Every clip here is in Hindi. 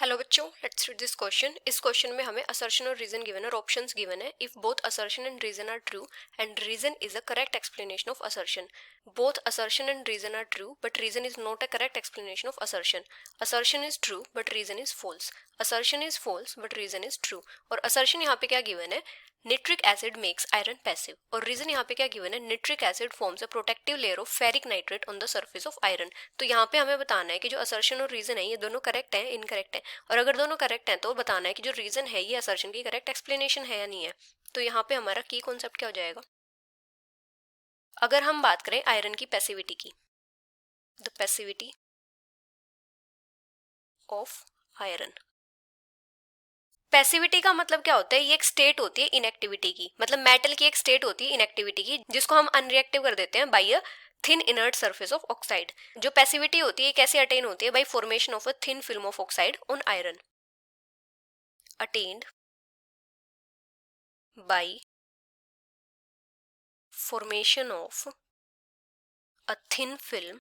हेलो बच्चों, लेट्स रीड दिस क्वेश्चन। इस क्वेश्चन में हमें असर्शन और रीजन गिवन है और ऑप्शंस गिवन है। If both assertion and reason are true and reason is a correct explanation of assertion. Both assertion and reason are true but reason is not a correct explanation of assertion. Assertion is true but reason is false. Assertion is false but reason is true. और असर्शन यहाँ पे क्या गिवन है, nitric acid makes iron passive. और रीजन यहाँ पे क्या गिवन है, nitric acid forms a protective layer of ferric nitrate on the surface of iron. तो यहाँ पे हमें बताना है कि जो असर्शन और रीजन है ये दोनों करेक्ट है, इनकरेक्ट है। और अगर दोनों करेक्ट हैं तो बताना है कि जो रीजन है ये असर्शन की करेक्ट एक्सप्लेनेशन है या नहीं है। तो यहाँ पे हमारा की कॉन्सेप्ट क्या हो जाएगा, अगर हम बात करें आयरन की पैसिविटी की, the passivity of iron. Passivity का मतलब क्या होता है, ये एक स्टेट होती है इनएक्टिविटी की, मतलब मेटल की एक स्टेट होती है इनएक्टिविटी की, जिसको हम अनरिएक्टिव कर देते हैं by a thin inert surface of oxide. जो पैसिविटी होती है कैसे अटेन होती है, by formation of a thin film of oxide on iron, attend by formation of a thin film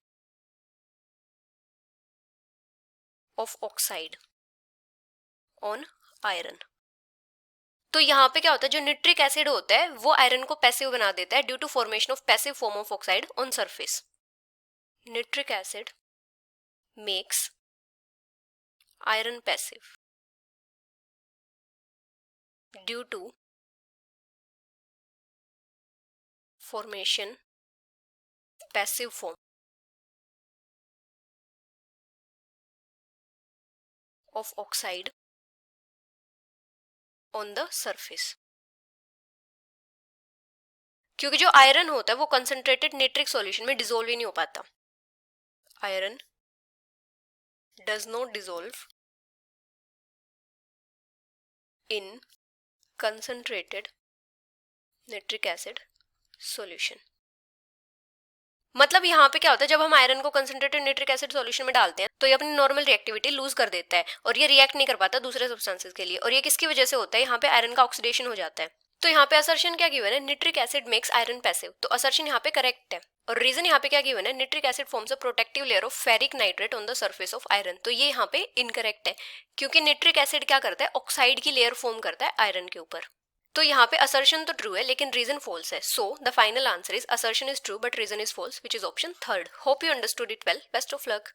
of oxide on iron। तो यहाँ पे क्या होता है, जो निट्रिक एसिड होता है वो आयरन को पैसिव बना देता है due to formation of passive form of oxide on surface. Nitric acid makes iron passive due to formation passive form of oxide on the surface. क्योंकि जो आयरन होता है वो कंसंट्रेटेड निट्रिक सॉल्यूशन में डिसॉल्व ही नहीं हो पाता। Iron does not dissolve in concentrated nitric acid solution। मतलब यहाँ पे क्या होता है, जब हम आयरन को कंसंट्रेटेड नाइट्रिक एसिड सॉल्यूशन में डालते हैं तो ये अपनी नॉर्मल रिएक्टिविटी लूज कर देता है और ये रिएक्ट नहीं कर पाता दूसरे सब्सटेंसेस के लिए। और ये किसकी वजह से होता है, यहाँ पे आयरन का ऑक्सीडेशन हो जाता है। तो यहाँ पे असर्शन क्या गिवन है, nitric acid makes iron passive. तो असर्शन यहाँ पे करेक्ट है। और रीजन यहाँ पे क्या गिवन है, nitric acid forms a protective layer of ferric nitrate on the surface of iron. तो ये यहाँ पे इनकरेक्ट है, क्योंकि निट्रिक एसिड क्या करता है, ऑक्साइड की लेयर फॉर्म करता है आयरन के ऊपर। तो यहाँ पे असर्शन तो ट्रू है लेकिन रीजन फॉल्स है। So the final answer is assertion is true but reason is false, which is option third. Hope you understood it well. Best of luck.